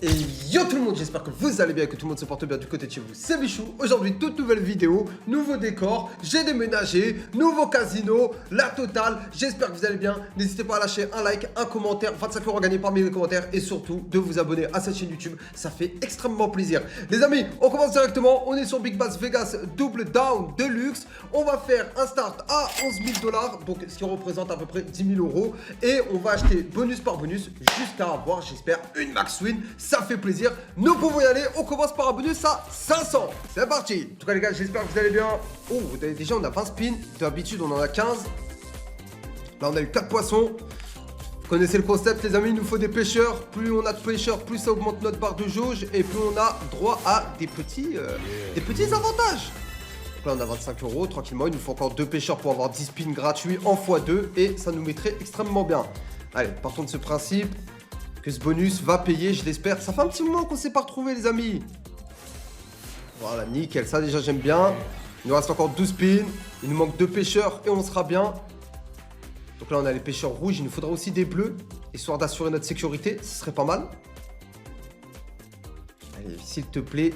Et yo tout le monde, j'espère que vous allez bien et que tout le monde se porte bien du côté de chez vous, c'est Bichou. Aujourd'hui, toute nouvelle vidéo, nouveau décor, j'ai déménagé, nouveau casino, la totale. J'espère que vous allez bien, n'hésitez pas à lâcher un like, un commentaire, 25 € gagnés parmi les commentaires et surtout de vous abonner à cette chaîne YouTube, ça fait extrêmement plaisir. Les amis, on commence directement, on est sur Big Bass Vegas Double Down Deluxe. On va faire un start à 11 000 $, donc ce qui représente à peu près 10 000 € et on va acheter bonus par bonus jusqu'à avoir, j'espère, une max win. Ça fait plaisir, nous pouvons y aller, on commence par un bonus à 500. C'est parti. En tout cas les gars, j'espère que vous allez bien. Oh, déjà on a 20 spins, d'habitude on en a 15. Là on a eu 4 poissons. Vous connaissez le concept les amis, il nous faut des pêcheurs. Plus on a de pêcheurs, plus ça augmente notre barre de jauge et plus on a droit à des petits avantages. Donc là on a 25 € tranquillement, il nous faut encore 2 pêcheurs pour avoir 10 spins gratuits en x2 et ça nous mettrait extrêmement bien. Allez, partons de ce principe que ce bonus va payer, je l'espère. Ça fait un petit moment qu'on ne s'est pas retrouvé les amis. Voilà, nickel, ça déjà j'aime bien. Il nous reste encore 12 spins, il nous manque 2 pêcheurs et on sera bien. Donc là on a les pêcheurs rouges, il nous faudra aussi des bleus, histoire d'assurer notre sécurité, ce serait pas mal. Allez, s'il te plaît.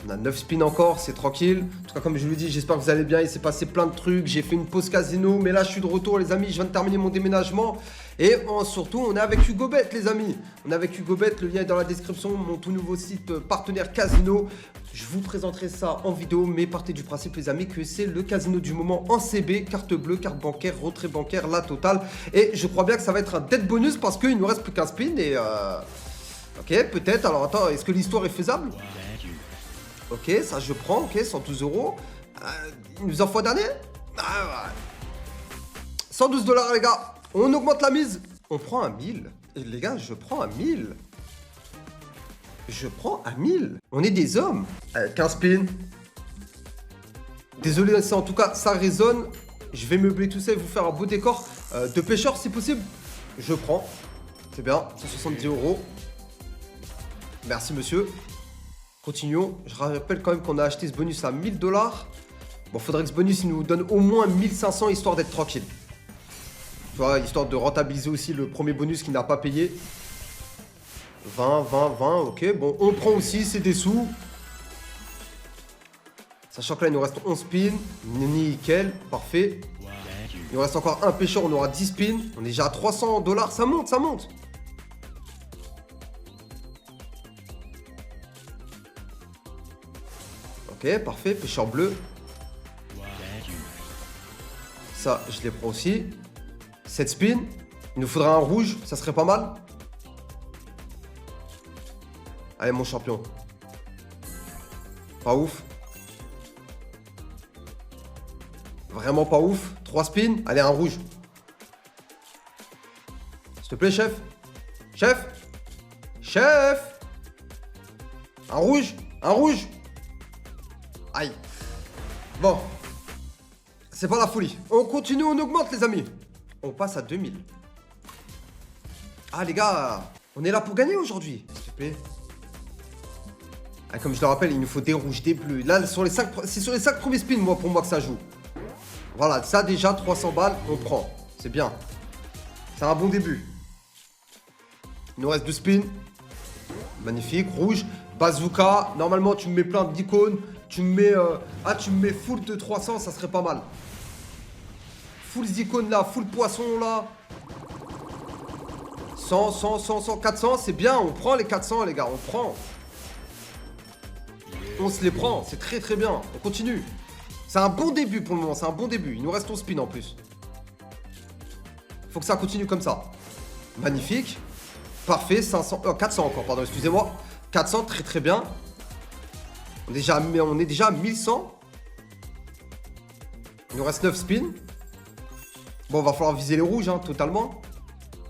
On a 9 spins encore, c'est tranquille. En tout cas, comme je vous l'ai dit, j'espère que vous allez bien. Il s'est passé plein de trucs. J'ai fait une pause casino, mais là, je suis de retour, les amis. Je viens de terminer mon déménagement. Et surtout, on est avec HugoBet, les amis. On est avec HugoBet. Le lien est dans la description. Mon tout nouveau site partenaire casino. Je vous présenterai ça en vidéo, mais partez du principe, les amis, que c'est le casino du moment en CB. Carte bleue, carte bancaire, retrait bancaire, la totale. Et je crois bien que ça va être un dead bonus parce qu'il nous reste plus qu'un spin. Et ok, peut-être. Alors, attends, est-ce que l'histoire est faisable ? Ok, ça je prends, ok, 112 €. Il nous en faut un dernier. 112 $ les gars. On augmente la mise. On prend un 1000. Et les gars, je prends un 1000. Je prends un 1000. On est des hommes. Allez, 15 spins. Désolé, ça, en tout cas, ça résonne. Je vais meubler tout ça et vous faire un beau décor de pêcheur si possible. Je prends. C'est bien, 170 €. Merci monsieur. Continuons, je rappelle quand même qu'on a acheté ce bonus à 1000 $. Bon, faudrait que ce bonus il nous donne au moins 1500 histoire d'être tranquille. Tu vois, histoire de rentabiliser aussi le premier bonus qui n'a pas payé. 20, 20, 20, ok. Bon, on prend aussi, c'est des sous. Sachant que là, il nous reste 11 spins. Nickel, parfait. Il nous reste encore un pêcheur, on aura 10 spins. On est déjà à 300 $, ça monte, ça monte. Ok, parfait, pêcheur bleu. Ça, je les prends aussi. 7 spins. Il nous faudra un rouge, ça serait pas mal. Allez, mon champion. Pas ouf. Vraiment pas ouf. 3 spins. Allez, un rouge. S'il te plaît, chef. Chef. Chef. Un rouge. Un rouge. Aïe. Bon. C'est pas la folie. On continue, on augmente les amis. On passe à 2000. Ah les gars, on est là pour gagner aujourd'hui. S'il te plaît. Ah, comme je le rappelle, il nous faut des rouges, des bleus. Là, c'est sur les 5 premiers spins, moi, pour moi, que ça joue. Voilà, ça déjà, 300 balles, on prend. C'est bien. C'est un bon début. Il nous reste 2 spins. Magnifique, rouge. Bazooka. Normalement, tu me mets plein d'icônes. Tu me mets full de 300, ça serait pas mal. Full icônes là, full poisson là. 100, 100, 100, 100, 400, c'est bien. On prend les 400 les gars, on prend. On se les prend, c'est très très bien. On continue. C'est un bon début pour le moment, c'est un bon début. Il nous reste 11 spins en plus. Faut que ça continue comme ça. Magnifique. Parfait, 500, 400 encore, pardon, excusez-moi. 400, très très bien. On est déjà à 1100. Il nous reste 9 spins. Bon, va falloir viser les rouges, hein, totalement.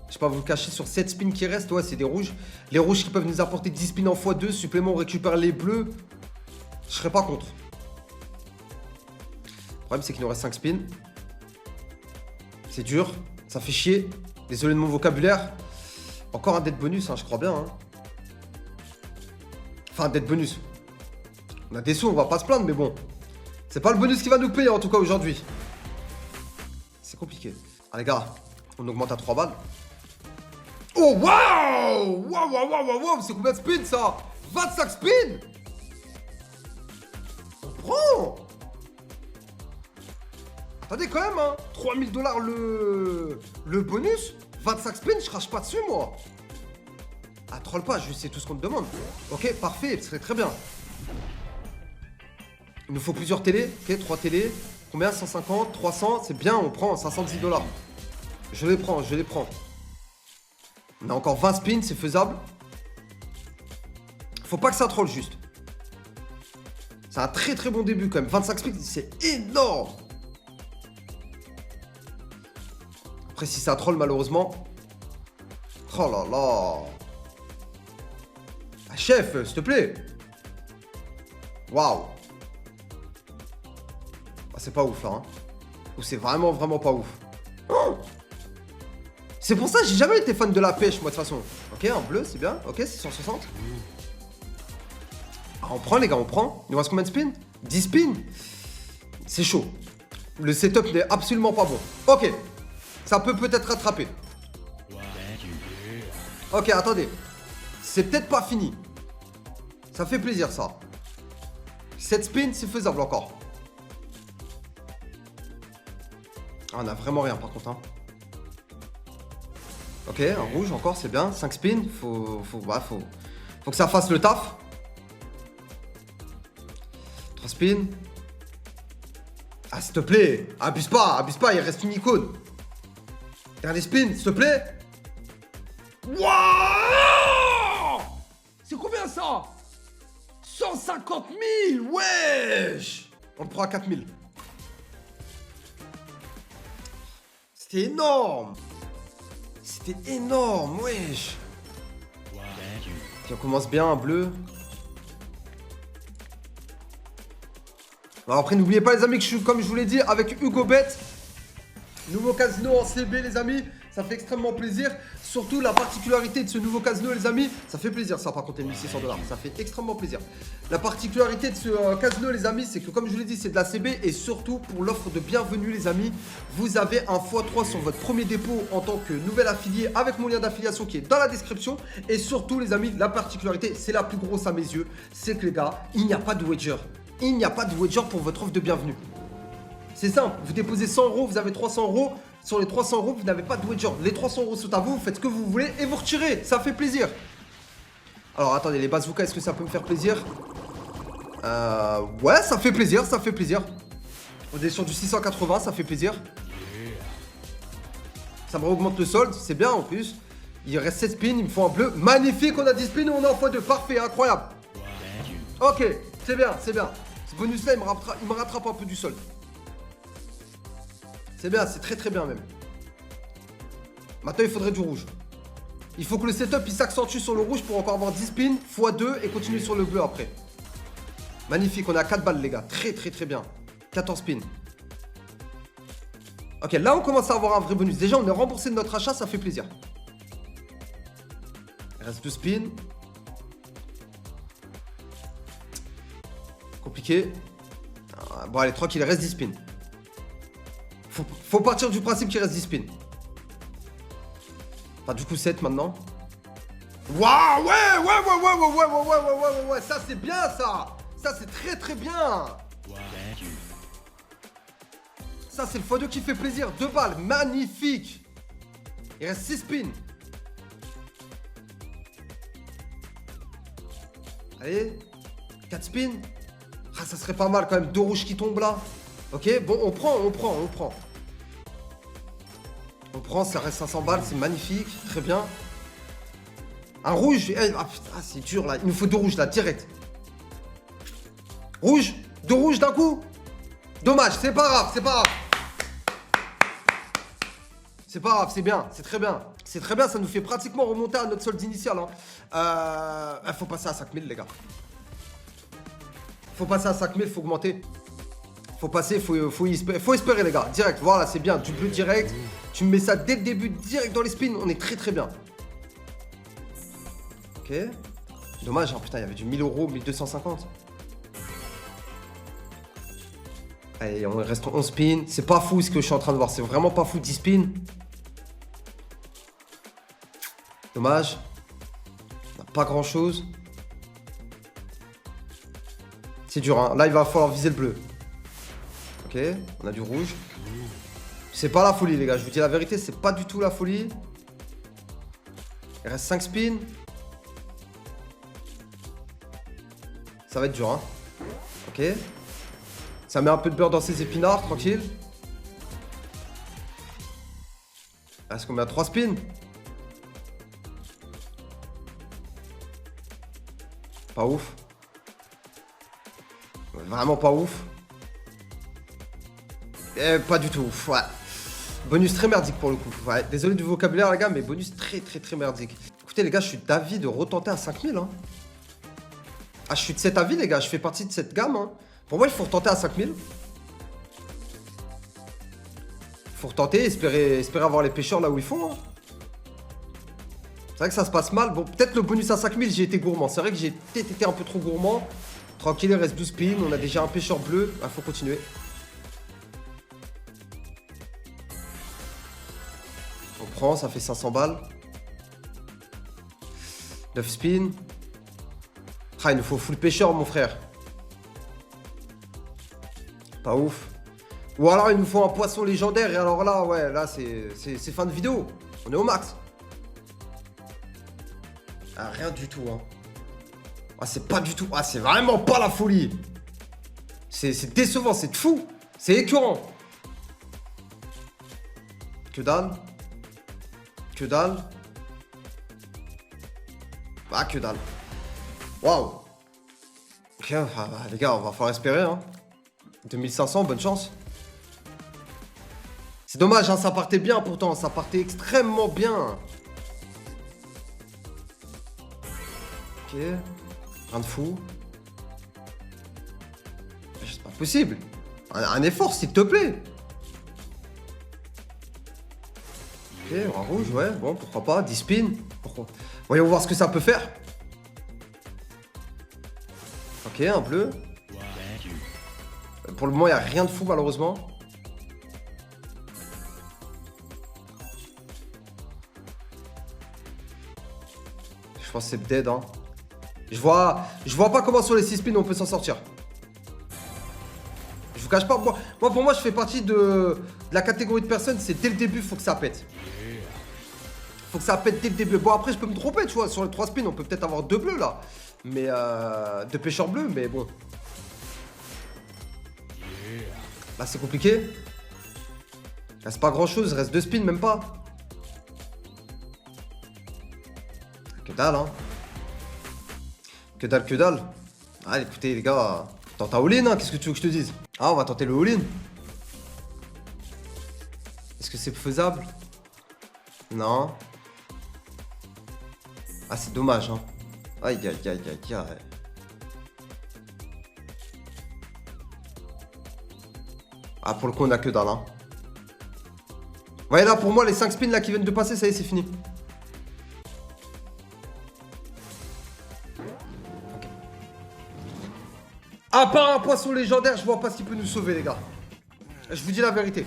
Je vais pas vous le cacher, sur 7 spins qui restent, ouais, c'est des rouges. Les rouges qui peuvent nous apporter 10 spins en x2. Supplément, on récupère les bleus. Je serais pas contre. Le problème, c'est qu'il nous reste 5 spins. C'est dur. Ça fait chier. Désolé de mon vocabulaire. Encore un dead bonus, hein, je crois bien. Hein. Enfin, un dead bonus. On a des sous, on va pas se plaindre, mais bon. C'est pas le bonus qui va nous payer, en tout cas, aujourd'hui. C'est compliqué. Ah, les gars, on augmente à 3 balles. Oh, waouh! Waouh, waouh, waouh, waouh, waouh! C'est combien de spins, ça? 25 spins! On prend! Attendez, quand même, hein! 3000 $ le bonus. 25 spins, je crache pas dessus, moi. Ah, troll pas, je sais tout ce qu'on te demande. Ok, parfait, ce serait très bien. Il nous faut plusieurs télés. Ok, 3 télés. Combien? 150, 300, c'est bien, on prend 510 $. Je les prends, je les prends. On a encore 20 spins, c'est faisable. Faut pas que ça troll juste. C'est un très très bon début quand même. 25 spins, c'est énorme. Après, si ça troll malheureusement. Oh là là. Ah, chef, s'il te plaît. Waouh. Ah, c'est pas ouf là. Hein. Ou c'est vraiment vraiment pas ouf. Oh, c'est pour ça que j'ai jamais été fan de la pêche, moi, de toute façon. Ok, en bleu, c'est bien. Ok, c'est 160. Ah, on prend, les gars, on prend. Il nous reste combien de spins? 10 spins. C'est chaud. Le setup n'est absolument pas bon. Ok. Ça peut peut-être rattraper. Ok, attendez. C'est peut-être pas fini. Ça fait plaisir, ça. 7 spins, c'est faisable encore. Ah, on a vraiment rien, par contre, hein. Ok, un rouge encore, c'est bien. 5 spins, faut que ça fasse le taf. 3 spins. Ah, s'il te plaît, abuse pas, il reste une icône. Dernier spin, s'il te plaît. Wouah! C'est combien ça? 150 000, wesh! On le prend à 4 000. C'était énorme. C'était énorme, wesh. Puis on commence bien, en bleu. Alors après, n'oubliez pas les amis que je suis, comme je vous l'ai dit, avec HugoBet. Nouveau casino en CB les amis. Ça fait extrêmement plaisir. Surtout la particularité de ce nouveau casino les amis. Ça fait plaisir ça par contre les 1600 $. Ça fait extrêmement plaisir. La particularité de ce casino les amis, c'est que comme je vous l'ai dit, c'est de la CB. Et surtout pour l'offre de bienvenue les amis, vous avez un x3 sur votre premier dépôt en tant que nouvel affilié avec mon lien d'affiliation qui est dans la description. Et surtout les amis, la particularité, c'est la plus grosse à mes yeux, c'est que les gars, il n'y a pas de wager. Il n'y a pas de wager pour votre offre de bienvenue. C'est simple, vous déposez 100 €, vous avez 300 €. Sur les 300 €, vous n'avez pas de wager. Les 300 € sont à vous, vous faites ce que vous voulez et vous retirez. Ça fait plaisir. Alors attendez, les bazookas, est-ce que ça peut me faire plaisir? Ouais, ça fait plaisir, ça fait plaisir. On est sur du 680, ça fait plaisir. Ça me augmente le solde, c'est bien en plus. Il reste 7 spins, il me faut un bleu. Magnifique, on a 10 spins et on est en x2. Parfait, incroyable. Ok, c'est bien, c'est bien. Ce bonus-là, il me rattrape un peu du solde. C'est bien, c'est très très bien même. Maintenant, il faudrait du rouge. Il faut que le setup il s'accentue sur le rouge pour encore avoir 10 spins x2 et continuer sur le bleu après. Magnifique, on est à 4 balles les gars. Très très très bien. 14 spins. Ok, là on commence à avoir un vrai bonus. Déjà, on est remboursé de notre achat, ça fait plaisir. Il reste 2 spins. Compliqué. Bon, allez, tranquille, il reste 10 spins. Faut partir du principe qu'il reste 10 spins. Enfin, du coup, 7 maintenant. Waouh, ouais, ça c'est bien ça. Ça c'est très très bien. Ça c'est le x2 qui fait plaisir. 2 balles, magnifique. Il reste 6 spins. Allez, 4 spins. Ah, ça serait pas mal quand même. 2 rouges qui tombent là. Ok, bon, on prend. On prend, ça reste 500 balles, c'est magnifique, très bien. Un rouge, ah putain, c'est dur là, il nous faut 2 rouges là, direct. Rouge, 2 rouges d'un coup. Dommage, c'est pas grave, c'est pas grave. C'est pas grave, c'est bien, c'est très bien. C'est très bien, ça nous fait pratiquement remonter à notre solde initial. Hein. Faut passer à 5000 les gars. Faut passer à 5000, faut augmenter. Faut passer, faut espérer les gars, direct, voilà c'est bien, du bleu direct. Tu me mets ça dès le début, direct dans les spins, on est très très bien. Ok. Dommage, hein, putain, il y avait du 1000 €, 1250. Allez, on reste 11 spins, c'est pas fou ce que je suis en train de voir, c'est vraiment pas fou, 10 spins. Dommage. On n'a pas grand chose. C'est dur, hein. Là, il va falloir viser le bleu. Ok, on a du rouge. C'est pas la folie, les gars. Je vous dis la vérité, c'est pas du tout la folie. Il reste 5 spins. Ça va être dur, hein. Ok. Ça met un peu de beurre dans ses épinards, tranquille. Est-ce qu'on met à 3 spins? Pas ouf. Vraiment pas ouf. Pas du tout ouf, ouais. Bonus très merdique pour le coup. Ouais, désolé du vocabulaire, les gars, mais bonus très merdique. Écoutez, les gars, je suis d'avis de retenter à 5000, hein. Ah, je suis de cet avis, les gars. Je fais partie de cette gamme, hein. Pour moi, il faut retenter à 5000. Il faut retenter, espérer avoir les pêcheurs là où ils font, hein. C'est vrai que ça se passe mal. Bon, peut-être le bonus à 5000, j'ai été gourmand. C'est vrai que j'ai peut-être été un peu trop gourmand. Tranquille, il reste 12 spins. On a déjà un pêcheur bleu. Il faut continuer. On prend, ça fait 500 balles. 9 spins. Ah, il nous faut full pêcheur, mon frère. Pas ouf. Ou alors, il nous faut un poisson légendaire. Et alors là, ouais, là, c'est fin de vidéo. On est au max. Ah, rien du tout, hein. Ah, c'est pas du tout. Ah, c'est vraiment pas la folie. C'est décevant, c'est fou. C'est écœurant. Que dalle. Que dalle. Ah, que dalle. Waouh. Ok, les gars, on va falloir espérer, hein. 2500, bonne chance. C'est dommage, hein, ça partait bien pourtant. Ça partait extrêmement bien. Ok. Rien de fou. C'est pas possible. Un effort, s'il te plaît. Ok, un rouge, ouais. Bon, pourquoi pas. 10 spins. Pourquoi? Voyons voir ce que ça peut faire. Ok, un bleu. Pour le moment, il n'y a rien de fou, malheureusement. Je pense que c'est dead, hein. Je vois pas comment sur les 6 spins on peut s'en sortir. Je vous cache pas, moi pour moi je fais partie de la catégorie de personnes, c'est dès le début faut que ça pète. Faut que ça pète dès le début. Bon après je peux me tromper, tu vois, sur les 3 spins on peut peut-être avoir 2 bleus là. Mais de pêcheurs bleus, mais bon. Là c'est compliqué. Il reste pas grand chose, il reste 2 spins même pas. Que dalle, hein. Que dalle, que dalle. Allez, écoutez, les gars, tente un all-in, hein. Qu'est-ce que tu veux que je te dise? Ah, on va tenter le all-in. Est-ce que c'est faisable? Non. Ah, c'est dommage, hein. Aïe, aïe, aïe, aïe, aïe. Ah, pour le coup, on a que dalle, hein. Vous voyez là, pour moi, les 5 spins là qui viennent de passer, ça y est, c'est fini. À part un poisson légendaire, je vois pas ce qui peut nous sauver, les gars. Je vous dis la vérité.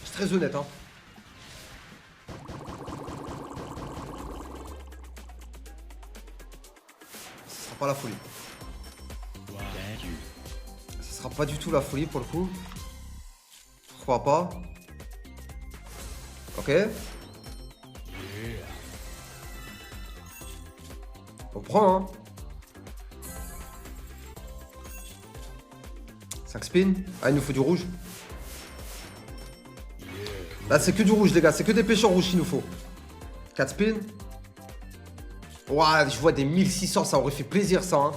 Je suis très honnête, hein. Ce sera pas la folie. Ce sera pas du tout la folie pour le coup. Pourquoi pas? Ok. On prend, hein. 5 spins. Ah, il nous faut du rouge. Là, c'est que du rouge, les gars. C'est que des pêcheurs rouges qu'il nous faut. 4 spins. Ouah, je vois des 1600. Ça aurait fait plaisir, ça. Hein.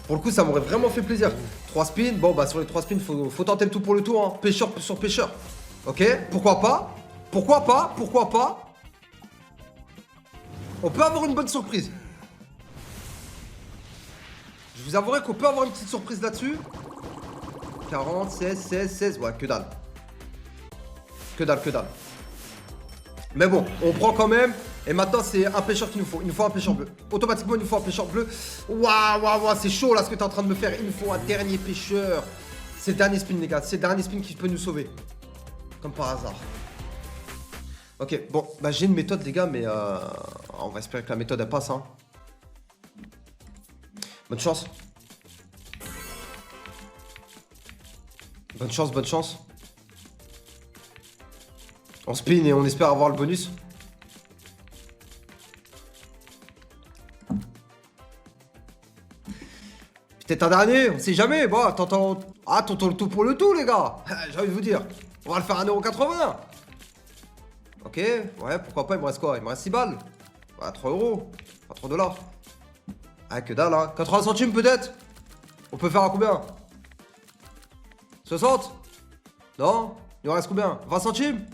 Pour le coup, ça m'aurait vraiment fait plaisir. 3 spins. Bon, bah, sur les 3 spins, faut tenter le tout pour le tour. Hein. Pêcheur sur pêcheur. Ok. Pourquoi pas? Pourquoi pas? Pourquoi pas? On peut avoir une bonne surprise. Je vous avouerai qu'on peut avoir une petite surprise là-dessus. 40, 16. Ouais, que dalle. Que dalle, que dalle. Mais bon, on prend quand même. Et maintenant, c'est un pêcheur qu'il nous faut. Il nous faut un pêcheur bleu. Automatiquement, il nous faut un pêcheur bleu. Waouh, c'est chaud là ce que tu es en train de me faire. Il nous faut un dernier pêcheur. C'est le dernier spin, les gars. C'est le dernier spin qui peut nous sauver. Comme par hasard. Ok, bon, bah j'ai une méthode les gars, mais on va espérer que la méthode elle passe, hein. Bonne chance. Bonne chance, bonne chance. On spin et on espère avoir le bonus. Peut-être un dernier, on sait jamais. Bon, t'entends le tout pour le tout, les gars. J'ai envie de vous dire. On va le faire à 1,80 €. Ok, ouais, pourquoi pas, il me reste quoi? Il me reste 6 balles. Ouais, 3 €. Pas 3 $. Ah, que dalle, hein. 80 centimes peut-être. On peut faire à combien? 60? Non? Il me reste combien? 20 centimes?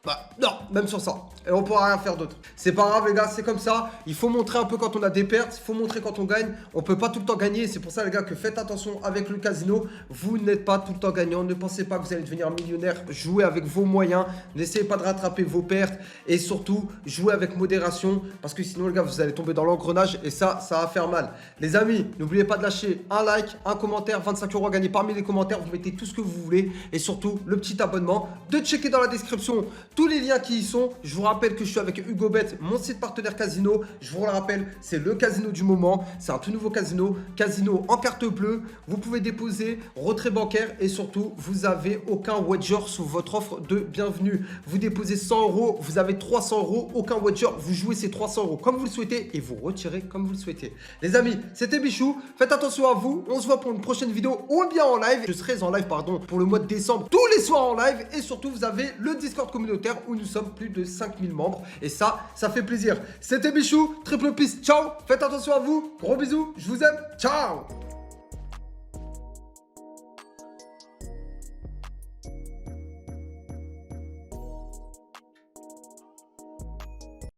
Bah, non, même sur ça. Et on pourra rien faire d'autre. C'est pas grave, les gars, c'est comme ça. Il faut montrer un peu quand on a des pertes. Il faut montrer quand on gagne. On peut pas tout le temps gagner. C'est pour ça, les gars, que faites attention avec le casino. Vous n'êtes pas tout le temps gagnant. Ne pensez pas que vous allez devenir millionnaire. Jouez avec vos moyens. N'essayez pas de rattraper vos pertes. Et surtout, jouez avec modération. Parce que sinon, les gars, vous allez tomber dans l'engrenage. Et ça va faire mal. Les amis, n'oubliez pas de lâcher un like, un commentaire. 25 € à gagner parmi les commentaires. Vous mettez tout ce que vous voulez. Et surtout, le petit abonnement. De checker dans la description tous les liens qui y sont. Je vous rappelle que je suis avec HugoBet, mon site partenaire casino. Je vous le rappelle, c'est le casino du moment. C'est un tout nouveau casino. Casino en carte bleue. Vous pouvez déposer, retrait bancaire et surtout, vous n'avez aucun wager sous votre offre de bienvenue. Vous déposez 100 €, vous avez 300 €, aucun wager. Vous jouez ces 300 € comme vous le souhaitez et vous retirez comme vous le souhaitez. Les amis, c'était Bichou. Faites attention à vous. On se voit pour une prochaine vidéo ou bien en live. Je serai en live, pardon, pour le mois de décembre, tous les soirs en live. Et surtout, vous avez le Discord communautaire où nous sommes plus de 5000 membres. Et ça fait plaisir. C'était Bichou, triple peace, ciao. Faites attention à vous, gros bisous, je vous aime, ciao.